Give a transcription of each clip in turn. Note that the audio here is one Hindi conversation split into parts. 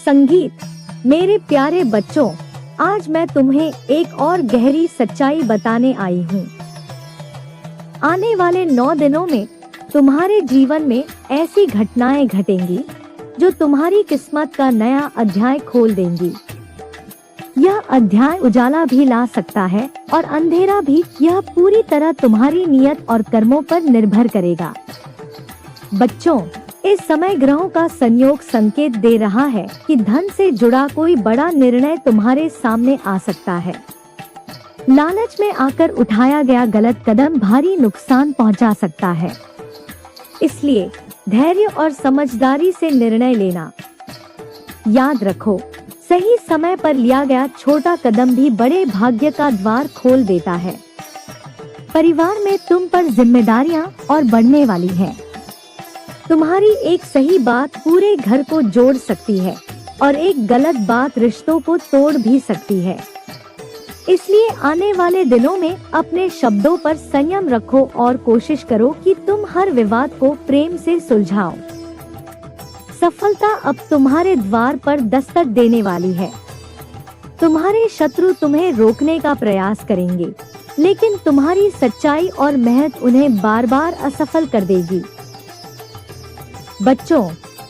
संगीत। मेरे प्यारे बच्चों, आज मैं तुम्हें एक और गहरी सच्चाई बताने आई हूँ। आने वाले 9 दिनों में तुम्हारे जीवन में ऐसी घटनाएं घटेंगी जो तुम्हारी किस्मत का नया अध्याय खोल देंगी। यह अध्याय उजाला भी ला सकता है और अंधेरा भी। यह पूरी तरह तुम्हारी नियत और कर्मों पर निर्भर करेगा। बच्चों, इस समय ग्रहों का संयोग संकेत दे रहा है कि धन से जुड़ा कोई बड़ा निर्णय तुम्हारे सामने आ सकता है। लालच में आकर उठाया गया गलत कदम भारी नुकसान पहुंचा सकता है। इसलिए धैर्य और समझदारी से निर्णय लेना। याद रखो, सही समय पर लिया गया छोटा कदम भी बड़े भाग्य का द्वार खोल देता है। परिवार में तुम पर जिम्मेदारियां और बढ़ने वाली हैं। तुम्हारी एक सही बात पूरे घर को जोड़ सकती है और एक गलत बात रिश्तों को तोड़ भी सकती है। इसलिए आने वाले दिनों में अपने शब्दों पर संयम रखो और कोशिश करो कि तुम हर विवाद को प्रेम से सुलझाओ। सफलता अब तुम्हारे द्वार पर दस्तक देने वाली है। तुम्हारे शत्रु तुम्हें रोकने का प्रयास करेंगे, लेकिन तुम्हारी सच्चाई और मेहनत उन्हें बार बार असफल कर देगी। बच्चों,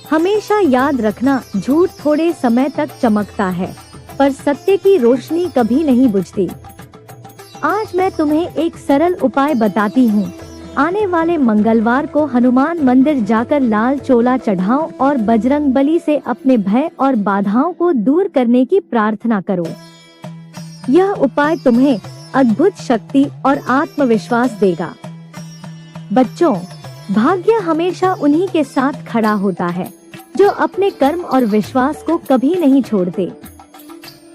हमेशा याद रखना, झूठ थोड़े समय तक चमकता है, पर सत्य की रोशनी कभी नहीं बुझती। आज मैं तुम्हें एक सरल उपाय बताती हूँ। आने वाले मंगलवार को हनुमान मंदिर जाकर लाल चोला चढ़ाओ और बजरंगबली से अपने भय और बाधाओं को दूर करने की प्रार्थना करो। यह उपाय तुम्हें अद्भुत शक्ति और आत्मविश्वास देगा। बच्चों, भाग्य हमेशा उन्हीं के साथ खड़ा होता है जो अपने कर्म और विश्वास को कभी नहीं छोड़ते।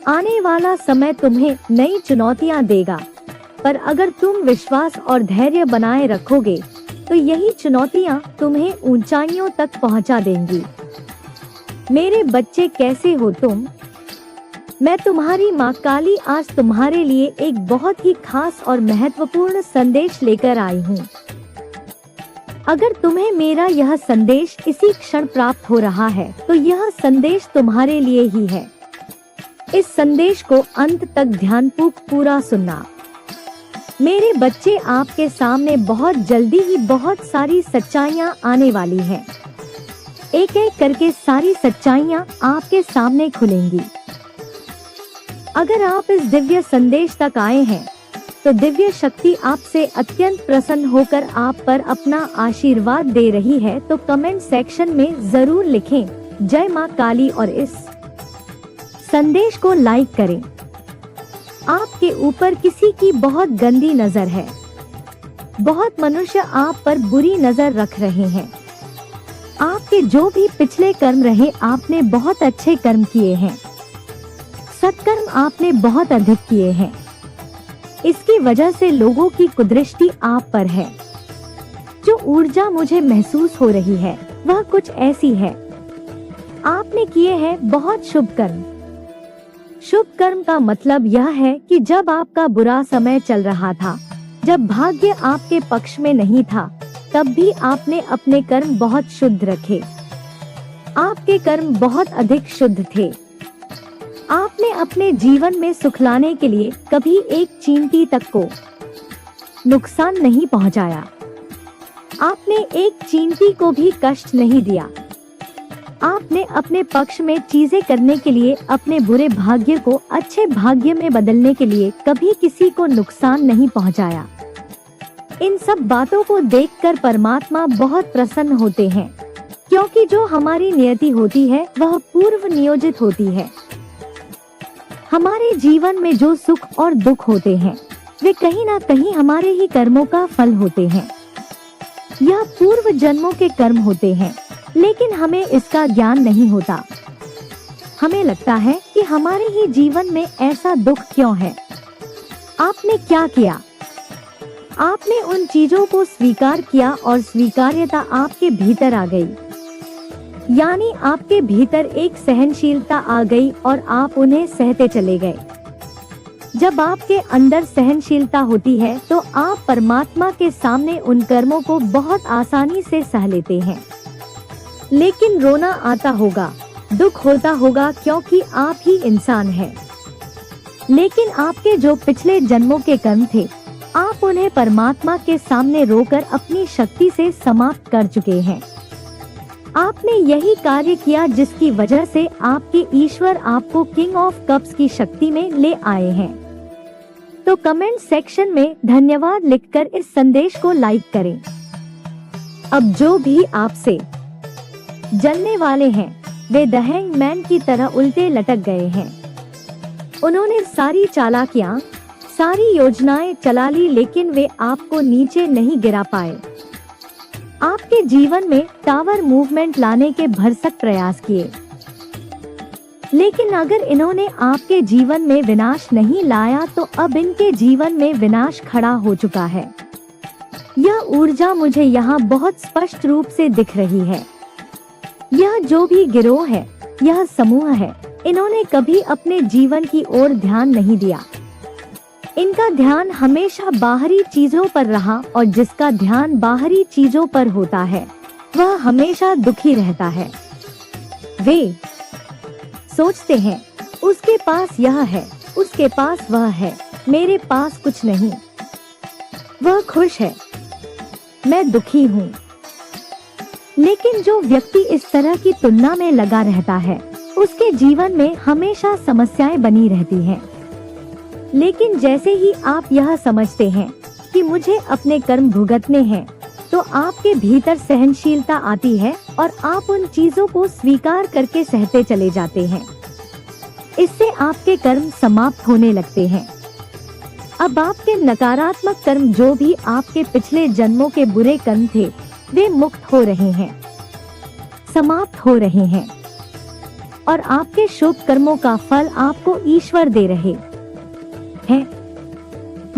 आने वाला समय तुम्हें नई चुनौतियां देगा, पर अगर तुम विश्वास और धैर्य बनाए रखोगे तो यही चुनौतियां तुम्हें ऊंचाइयों तक पहुंचा देंगी। मेरे बच्चे, कैसे हो तुम? मैं तुम्हारी माँ काली आज तुम्हारे लिए एक बहुत ही खास और महत्वपूर्ण संदेश लेकर आई हूँ। अगर तुम्हें मेरा यह संदेश इसी क्षण प्राप्त हो रहा है तो यह संदेश तुम्हारे लिए ही है। इस संदेश को अंत तक ध्यानपूर्वक पूरा सुनना। मेरे बच्चे, आपके सामने बहुत जल्दी ही बहुत सारी सच्चाइयाँ आने वाली हैं। एक एक करके सारी सच्चाइयाँ आपके सामने खुलेंगी। अगर आप इस दिव्य संदेश तक आए हैं तो दिव्य शक्ति आपसे अत्यंत प्रसन्न होकर आप पर अपना आशीर्वाद दे रही है। तो कमेंट सेक्शन में जरूर लिखें जय माँ काली और इस संदेश को लाइक करें। आपके ऊपर किसी की बहुत गंदी नजर है। बहुत मनुष्य आप पर बुरी नजर रख रहे हैं। आपके जो भी पिछले कर्म रहे, आपने बहुत अच्छे कर्म किए हैं। सत्कर्म आपने बहुत अधिक किए हैं। इसकी वजह से लोगों की कुदृष्टि आप पर है। जो ऊर्जा मुझे महसूस हो रही है वह कुछ ऐसी है। आपने किए हैं बहुत शुभ कर्म। शुभ कर्म का मतलब यह है कि जब आपका बुरा समय चल रहा था, जब भाग्य आपके पक्ष में नहीं था, तब भी आपने अपने कर्म बहुत शुद्ध रखे। आपके कर्म बहुत अधिक शुद्ध थे। आपने अपने जीवन में सुख लाने के लिए कभी एक चींटी तक को नुकसान नहीं पहुंचाया। आपने एक चींटी को भी कष्ट नहीं दिया। आपने अपने पक्ष में चीजें करने के लिए, अपने बुरे भाग्य को अच्छे भाग्य में बदलने के लिए कभी किसी को नुकसान नहीं पहुंचाया। इन सब बातों को देखकर परमात्मा बहुत प्रसन्न होते हैं, क्योंकि जो हमारी नियति होती है वह पूर्व नियोजित होती है। हमारे जीवन में जो सुख और दुख होते हैं वे कहीं ना कहीं हमारे ही कर्मों का फल होते हैं। यह पूर्व जन्मों के कर्म होते हैं, लेकिन हमें इसका ज्ञान नहीं होता। हमें लगता है कि हमारे ही जीवन में ऐसा दुख क्यों है। आपने क्या किया? आपने उन चीजों को स्वीकार किया और स्वीकार्यता आपके भीतर आ गई। यानी आपके भीतर एक सहनशीलता आ गई और आप उन्हें सहते चले गए। जब आपके अंदर सहनशीलता होती है तो आप परमात्मा के सामने उन कर्मों को बहुत आसानी से सह लेते हैं। लेकिन रोना आता होगा दुख होता होगा क्योंकि आप ही इंसान हैं। लेकिन आपके जो पिछले जन्मों के कर्म थे, आप उन्हें परमात्मा के सामने रोकर अपनी शक्ति से समाप्त कर चुके हैं। आपने यही कार्य किया जिसकी वजह से आपके ईश्वर आपको किंग ऑफ कप्स की शक्ति में ले आए हैं। तो कमेंट सेक्शन में धन्यवाद लिखकर इस संदेश को लाइक करें। अब जो भी आपसे जलने वाले हैं वे द हैंगमैन की तरह उल्टे लटक गए हैं। उन्होंने सारी चालाकियां, सारी योजनाएं चला ली, लेकिन वे आपको नीचे नहीं गिरा पाए। आपके जीवन में टावर मूवमेंट लाने के भरसक प्रयास किए, लेकिन अगर इन्होंने आपके जीवन में विनाश नहीं लाया तो अब इनके जीवन में विनाश खड़ा हो चुका है। यह ऊर्जा मुझे यहाँ बहुत स्पष्ट रूप से दिख रही है। यह जो भी गिरोह है, यह समूह है, इन्होंने कभी अपने जीवन की ओर ध्यान नहीं दिया। इनका ध्यान हमेशा बाहरी चीजों पर रहा और जिसका ध्यान बाहरी चीजों पर होता है वह हमेशा दुखी रहता है। वे सोचते हैं उसके पास यह है, उसके पास वह है, मेरे पास कुछ नहीं। वह खुश है, मैं दुखी हूँ। लेकिन जो व्यक्ति इस तरह की तुलना में लगा रहता है उसके जीवन में हमेशा समस्याएं बनी रहती हैं। लेकिन जैसे ही आप यह समझते हैं कि मुझे अपने कर्म भुगतने हैं, तो आपके भीतर सहनशीलता आती है और आप उन चीजों को स्वीकार करके सहते चले जाते हैं। इससे आपके कर्म समाप्त होने लगते हैं। अब आपके नकारात्मक कर्म, जो भी आपके पिछले जन्मों के बुरे कर्म थे, वे मुक्त हो रहे हैं, समाप्त हो रहे हैं और आपके शुभ कर्मों का फल आपको ईश्वर दे रहे हैं।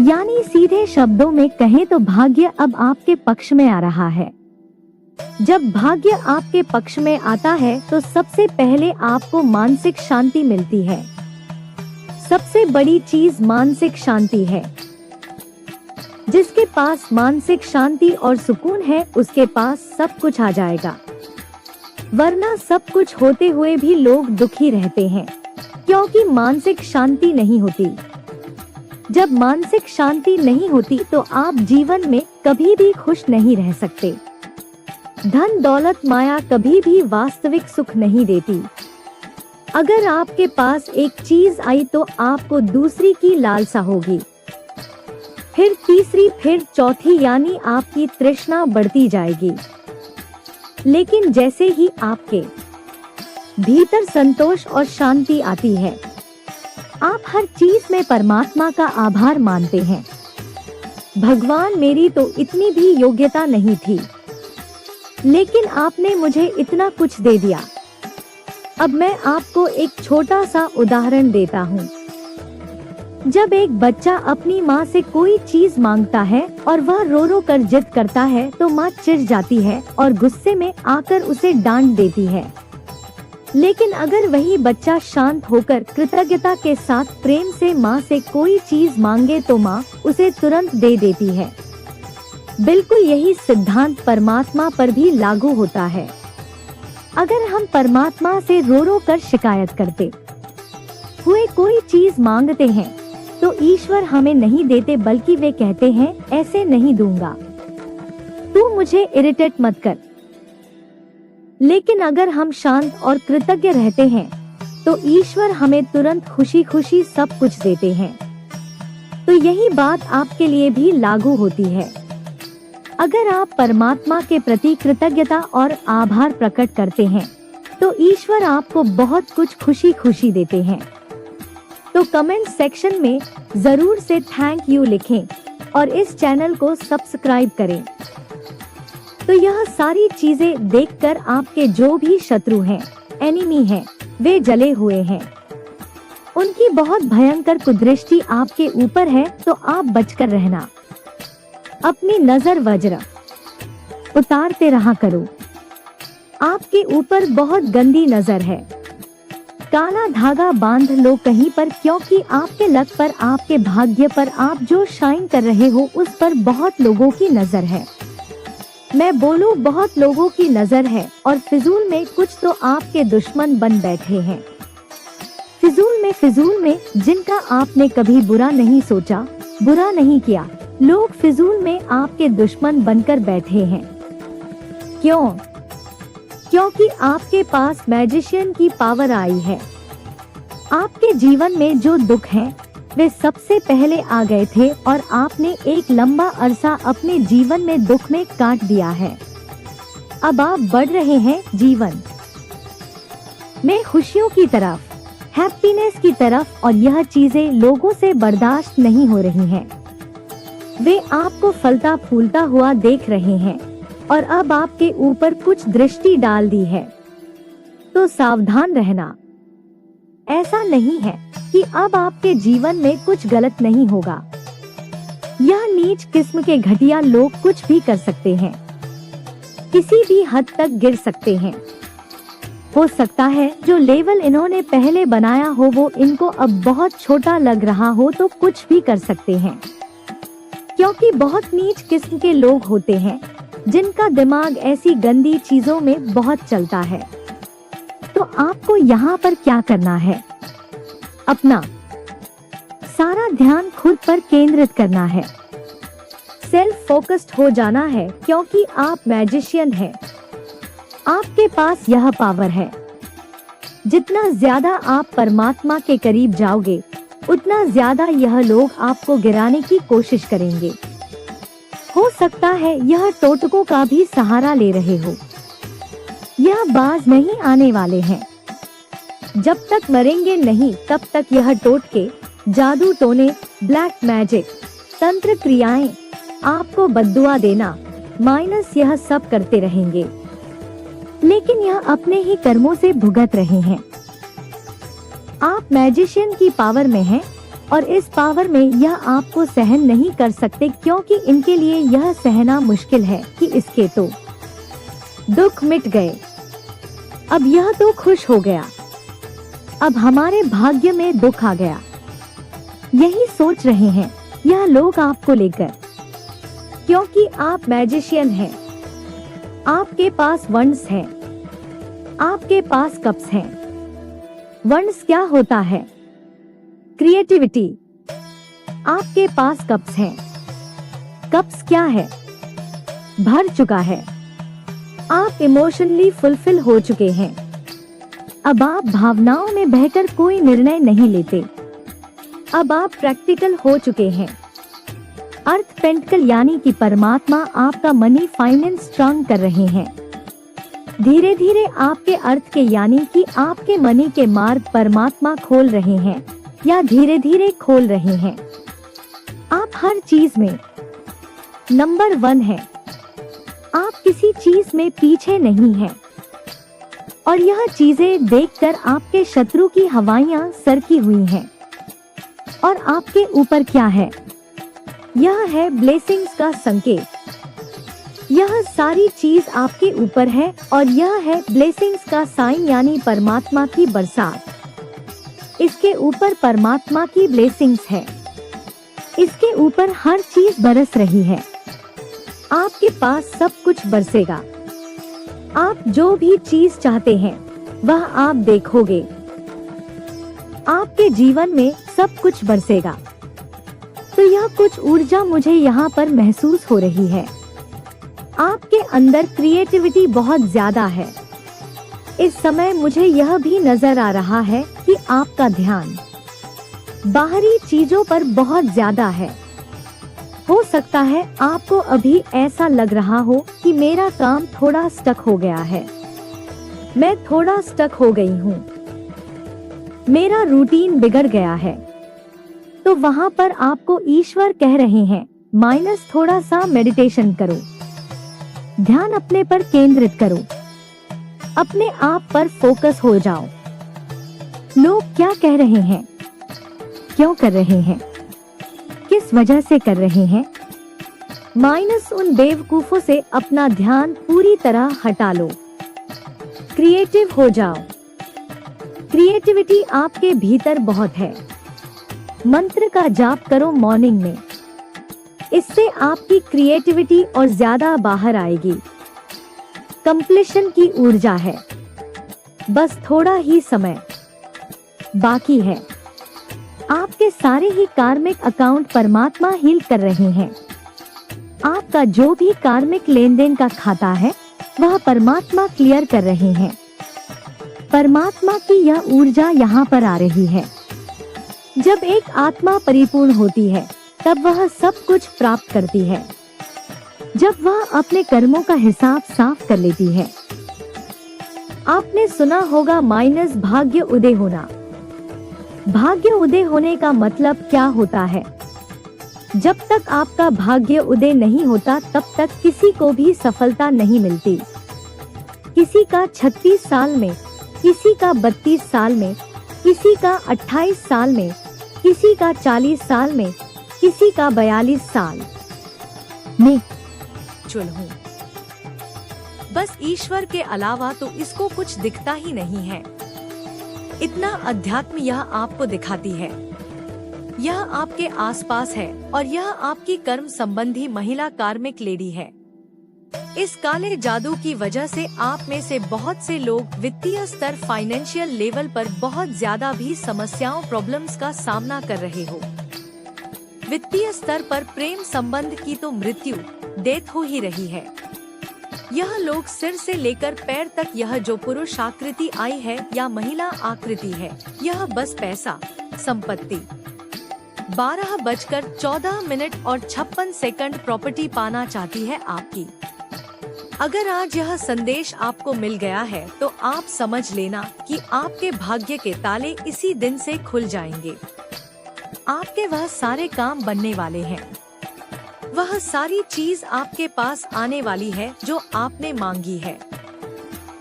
यानी सीधे शब्दों में कहें तो भाग्य अब आपके पक्ष में आ रहा है। जब भाग्य आपके पक्ष में आता है तो सबसे पहले आपको मानसिक शांति मिलती है। सबसे बड़ी चीज मानसिक शांति है। जिसके पास मानसिक शांति और सुकून है उसके पास सब कुछ आ जाएगा। वरना सब कुछ होते हुए भी लोग दुखी रहते हैं क्योंकि मानसिक शांति नहीं होती। जब मानसिक शांति नहीं होती तो आप जीवन में कभी भी खुश नहीं रह सकते। धन दौलत माया कभी भी वास्तविक सुख नहीं देती। अगर आपके पास एक चीज आई तो आपको दूसरी की लालसा होगी, फिर तीसरी, फिर चौथी, यानी आपकी तृष्णा बढ़ती जाएगी। लेकिन जैसे ही आपके भीतर संतोष और शांति आती है, आप हर चीज में परमात्मा का आभार मानते हैं। भगवान, मेरी तो इतनी भी योग्यता नहीं थी, लेकिन आपने मुझे इतना कुछ दे दिया। अब मैं आपको एक छोटा सा उदाहरण देता हूँ। जब एक बच्चा अपनी माँ से कोई चीज मांगता है और वह रो रो कर जिद करता है तो माँ चिढ़ जाती है और गुस्से में आकर उसे डांट देती है। लेकिन अगर वही बच्चा शांत होकर कृतज्ञता के साथ प्रेम से माँ से कोई चीज मांगे तो माँ उसे तुरंत दे देती है। बिल्कुल यही सिद्धांत परमात्मा पर भी लागू होता है। अगर हम परमात्मा से रो रो कर शिकायत करते हुए कोई चीज मांगते हैं तो ईश्वर हमें नहीं देते, बल्कि वे कहते हैं ऐसे नहीं दूंगा, तू मुझे इरिटेट मत कर। लेकिन अगर हम शांत और कृतज्ञ रहते हैं तो ईश्वर हमें तुरंत खुशी खुशी सब कुछ देते हैं। तो यही बात आपके लिए भी लागू होती है। अगर आप परमात्मा के प्रति कृतज्ञता और आभार प्रकट करते हैं तो ईश्वर आपको बहुत कुछ खुशी खुशी देते हैं। तो कमेंट सेक्शन में जरूर से थैंक यू लिखें और इस चैनल को सब्सक्राइब करें। तो यह सारी चीजें देखकर आपके जो भी शत्रु हैं, एनिमी हैं, वे जले हुए हैं। उनकी बहुत भयंकर कुदृष्टि आपके ऊपर है, तो आप बचकर रहना। अपनी नजर वज्र उतारते रहा करो। आपके ऊपर बहुत गंदी नजर है। काला धागा बांध लो कहीं पर, क्योंकि आपके लक पर, आपके भाग्य पर, आप जो शाइन कर रहे हो उस पर बहुत लोगों की नजर है। मैं बोलूं, बहुत लोगों की नजर है और फिजूल में कुछ तो आपके दुश्मन बन बैठे हैं। फिजूल में जिनका आपने कभी बुरा नहीं सोचा, बुरा नहीं किया, लोग फिजूल में आपके दुश्मन बनकर बैठे हैं। क्यों? क्योंकि आपके पास मैजिशियन की पावर आई है। आपके जीवन में जो दुख हैं, वे सबसे पहले आ गए थे और आपने एक लंबा अरसा अपने जीवन में दुख में काट दिया है। अब आप बढ़ रहे हैं जीवन में खुशियों की तरफ, हैप्पीनेस की तरफ, और यह चीजें लोगों से बर्दाश्त नहीं हो रही हैं। वे आपको फलता फूलता हुआ देख रहे हैं और अब आपके ऊपर कुछ दृष्टि डाल दी है, तो सावधान रहना। ऐसा नहीं है कि अब आपके जीवन में कुछ गलत नहीं होगा। यह नीच किस्म के घटिया लोग कुछ भी कर सकते हैं, किसी भी हद तक गिर सकते हैं। हो सकता है जो लेवल इन्होंने पहले बनाया हो वो इनको अब बहुत छोटा लग रहा हो, तो कुछ भी कर सकते हैं, क्योंकि बहुत नीच किस्म के लोग होते हैं जिनका दिमाग ऐसी गंदी चीजों में बहुत चलता है। तो आपको यहाँ पर क्या करना है? अपना सारा ध्यान खुद पर केंद्रित करना है, सेल्फ फोकस्ड हो जाना है, क्योंकि आप मैजिशियन हैं। आपके पास यह पावर है। जितना ज्यादा आप परमात्मा के करीब जाओगे, उतना ज्यादा यह लोग आपको गिराने की कोशिश करेंगे। हो सकता है यह टोटकों का भी सहारा ले रहे हो। यह बाज नहीं आने वाले हैं। जब तक मरेंगे नहीं, तब तक यह टोटके, जादू टोने, ब्लैक मैजिक, तंत्र क्रियाएं, आपको बद्दुआ देना, माइनस यह सब करते रहेंगे। लेकिन यह अपने ही कर्मों से भुगत रहे हैं। आप मैजिशियन की पावर में हैं और इस पावर में यह आपको सहन नहीं कर सकते, क्योंकि इनके लिए यह सहना मुश्किल है कि इसके तो दुख मिट गए, अब यह तो खुश हो गया, अब हमारे भाग्य में दुख आ गया। यही सोच रहे हैं यह लोग आपको लेकर, क्योंकि आप मैजिशियन हैं। आपके पास वंड्स हैं, आपके पास कप्स हैं। वंड्स क्या होता है? क्रिएटिविटी। आपके पास कप्स हैं। कप्स क्या है? भर चुका है। आप इमोशनली फुलफिल हो चुके हैं। अब आप भावनाओं में बहकर कोई निर्णय नहीं लेते। अब आप प्रैक्टिकल हो चुके हैं। अर्थ पेंटिकल यानी कि परमात्मा आपका मनी फाइनेंस स्ट्रांग कर रहे हैं। धीरे धीरे आपके अर्थ के यानी कि आपके मनी के मार्ग परमात्मा खोल रहे हैं, या धीरे धीरे खोल रहे हैं। आप हर चीज में नंबर 1 हैं। आप किसी चीज में पीछे नहीं हैं। और यह चीजें देखकर आपके शत्रु की हवाइयां सरकी हुई हैं। और आपके ऊपर क्या है? यह है ब्लेसिंग्स का संकेत। यह सारी चीज आपके ऊपर है और यह है ब्लेसिंग्स का साइन, यानी परमात्मा की बरसात। इसके ऊपर परमात्मा की ब्लेसिंग्स है। इसके ऊपर हर चीज बरस रही है। आपके पास सब कुछ बरसेगा। आप जो भी चीज चाहते हैं वह आप देखोगे। आपके जीवन में सब कुछ बरसेगा। तो यह कुछ ऊर्जा मुझे यहाँ पर महसूस हो रही है। आपके अंदर क्रिएटिविटी बहुत ज्यादा है। इस समय मुझे यह भी नजर आ रहा है कि आपका ध्यान बाहरी चीजों पर बहुत ज्यादा है। हो सकता है आपको अभी ऐसा लग रहा हो कि मेरा काम थोड़ा स्टक हो गया है, मैं थोड़ा स्टक हो गई हूँ, मेरा रूटीन बिगड़ गया है। तो वहाँ पर आपको ईश्वर कह रहे हैं माइनस थोड़ा सा मेडिटेशन करो, ध्यान अपने पर केंद्रित करो, अपने आप पर फोकस हो जाओ। लोग क्या कह रहे हैं, क्यों कर रहे हैं, किस वजह से कर रहे हैं, माइनस उन बेवकूफों से अपना ध्यान पूरी तरह हटा लो। क्रिएटिव हो जाओ। क्रिएटिविटी आपके भीतर बहुत है। मंत्र का जाप करो मॉर्निंग में। इससे आपकी क्रिएटिविटी और ज्यादा बाहर आएगी। कंप्लीशन की ऊर्जा है, बस थोड़ा ही समय बाकी है। आपके सारे ही कार्मिक अकाउंट परमात्मा हील कर रहे हैं। आपका जो भी कार्मिक लेन देन का खाता है वह परमात्मा क्लियर कर रहे हैं। परमात्मा की यह ऊर्जा यहाँ पर आ रही है। जब एक आत्मा परिपूर्ण होती है तब वह सब कुछ प्राप्त करती है, जब वह अपने कर्मों का हिसाब साफ कर लेती है। आपने सुना होगा माइनस भाग्य उदय होना। भाग्य उदय होने का मतलब क्या होता है? जब तक आपका भाग्य उदय नहीं होता तब तक किसी को भी सफलता नहीं मिलती। किसी का 36 साल में, किसी का 32 साल में, किसी का 28 साल में, किसी का 40 साल में, किसी का 42 साल में चुल हूँ। बस ईश्वर के अलावा तो इसको कुछ दिखता ही नहीं है। इतना अध्यात्म यह आपको दिखाती है। यह आपके आसपास है और यह आपकी कर्म संबंधी महिला कार्मिक लेडी है। इस काले जादू की वजह से आप में से बहुत से लोग वित्तीय स्तर फाइनेंशियल लेवल पर बहुत ज्यादा भी समस्याओं प्रॉब्लम्स का सामना कर रहे हो। वित्तीय स्तर पर प्रेम संबंध की तो मृत्यु डेथ हो ही रही है। यह लोग सिर से लेकर पैर तक यह जो पुरुष आकृति आई है या महिला आकृति है, यह बस पैसा, संपत्ति, 12:14 और 56 सेकंड प्रॉपर्टी पाना चाहती है आपकी। अगर आज यह संदेश आपको मिल गया है तो आप समझ लेना कि आपके भाग्य के ताले इसी दिन से खुल जाएंगे। आपके वह सारे काम बनने वाले हैं। वह सारी चीज आपके पास आने वाली है जो आपने मांगी है।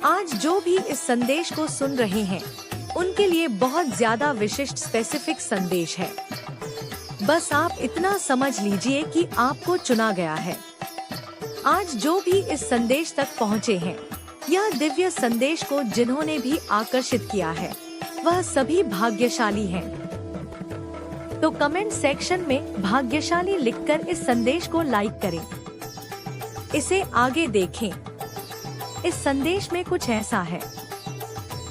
आज जो भी इस संदेश को सुन रहे हैं उनके लिए बहुत ज्यादा विशिष्ट स्पेसिफिक संदेश है। बस आप इतना समझ लीजिए कि आपको चुना गया है। आज जो भी इस संदेश तक पहुँचे हैं, यह दिव्य संदेश को जिन्होंने भी आकर्षित किया है वह सभी भाग्यशाली हैं। तो कमेंट सेक्शन में भाग्यशाली लिखकर इस संदेश को लाइक करें। इसे आगे देखें। इस संदेश में कुछ ऐसा है,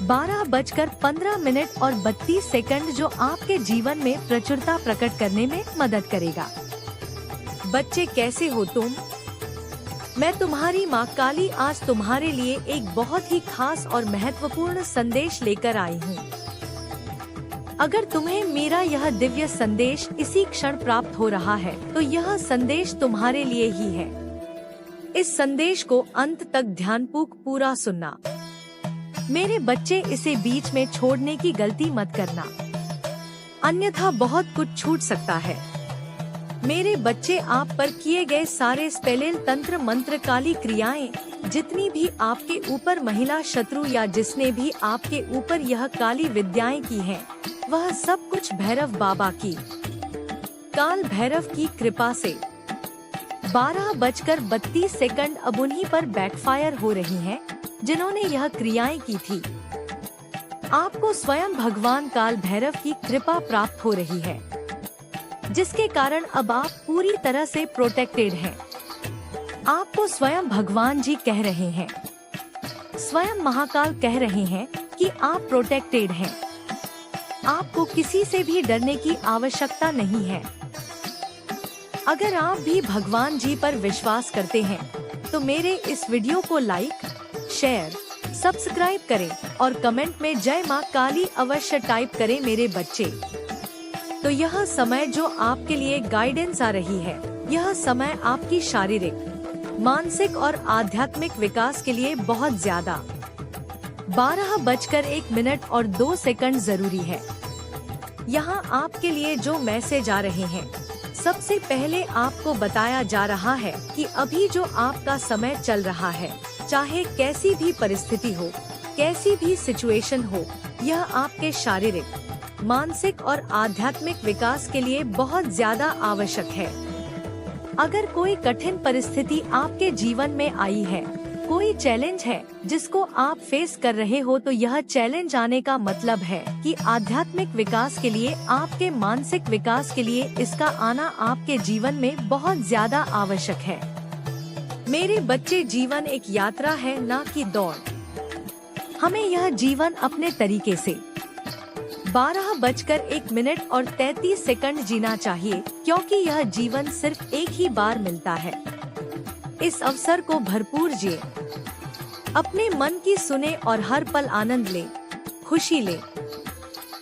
12:15 और 32 सेकंड जो आपके जीवन में प्रचुरता प्रकट करने में मदद करेगा। बच्चे कैसे हो तुम? मैं तुम्हारी माँ काली आज तुम्हारे लिए एक बहुत ही खास और महत्वपूर्ण संदेश लेकर आई हूँ। अगर तुम्हें मेरा यह दिव्य संदेश इसी क्षण प्राप्त हो रहा है तो यह संदेश तुम्हारे लिए ही है। इस संदेश को अंत तक ध्यानपूर्वक पूरा सुनना। मेरे बच्चे, इसे बीच में छोड़ने की गलती मत करना, अन्यथा बहुत कुछ छूट सकता है। मेरे बच्चे, आप पर किए गए सारे स्पेल, तंत्र, मंत्र, काली क्रियाएं, जितनी भी आपके ऊपर महिला शत्रु या जिसने भी आपके ऊपर यह काली विद्याएं की हैं, वह सब कुछ भैरव बाबा की, काल भैरव की कृपा से 12:32 अब उन्हीं पर बैकफायर हो रही हैं, जिन्होंने यह क्रियाएं की थी। आपको स्वयं भगवान काल भैरव की कृपा प्राप्त हो रही है, जिसके कारण अब आप पूरी तरह से प्रोटेक्टेड हैं। आपको स्वयं भगवान जी कह रहे हैं, स्वयं महाकाल कह रहे हैं कि आप प्रोटेक्टेड हैं। आपको किसी से भी डरने की आवश्यकता नहीं है। अगर आप भी भगवान जी पर विश्वास करते हैं तो मेरे इस वीडियो को लाइक, शेयर, सब्सक्राइब करें और कमेंट में जय माँ काली अवश्य टाइप करें मेरे बच्चे। तो यह समय जो आपके लिए गाइडेंस आ रही है, यह समय आपकी शारीरिक, मानसिक और आध्यात्मिक विकास के लिए बहुत ज्यादा 12:01 और 2 सेकंड जरूरी है। यहाँ आपके लिए जो मैसेज आ रहे हैं, सबसे पहले आपको बताया जा रहा है कि अभी जो आपका समय चल रहा है, चाहे कैसी भी परिस्थिति हो, कैसी भी सिचुएशन हो, यह आपके शारीरिक, मानसिक और आध्यात्मिक विकास के लिए बहुत ज्यादा आवश्यक है। अगर कोई कठिन परिस्थिति आपके जीवन में आई है कोई चैलेंज है जिसको आप फेस कर रहे हो, तो यह चैलेंज आने का मतलब है कि आध्यात्मिक विकास के लिए, आपके मानसिक विकास के लिए इसका आना आपके जीवन में बहुत ज्यादा आवश्यक है। मेरे बच्चे, जीवन एक यात्रा है, ना कि दौड़। हमें यह जीवन अपने तरीके से 12:01 जीना चाहिए, क्योंकि यह जीवन सिर्फ एक ही बार मिलता है। इस अवसर को भरपूर जिए, अपने मन की सुने और हर पल आनंद ले, खुशी ले।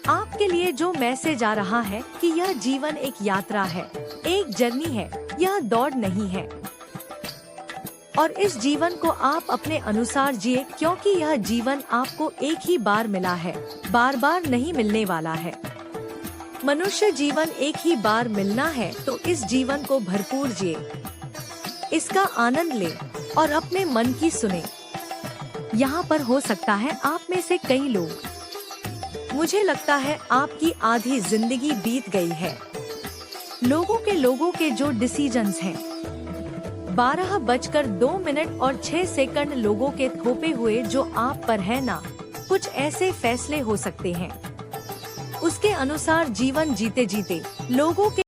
आपके लिए जो मैसेज आ रहा है कि यह जीवन एक यात्रा है, एक जर्नी है, यह दौड़ नहीं है। और इस जीवन को आप अपने अनुसार जिए, क्योंकि यह जीवन आपको एक ही बार मिला है, बार बार नहीं मिलने वाला है। मनुष्य जीवन एक ही बार मिलना है, तो इस जीवन को भरपूर जिए, इसका आनंद ले और अपने मन की सुने। यहाँ पर हो सकता है आप में से कई लोग, मुझे लगता है आपकी आधी जिंदगी बीत गई है। लोगों के जो डिसीजंस हैं, 12:02 लोगों के थोपे हुए जो आप पर है ना, कुछ ऐसे फैसले हो सकते हैं, उसके अनुसार जीवन जीते जीते लोगों के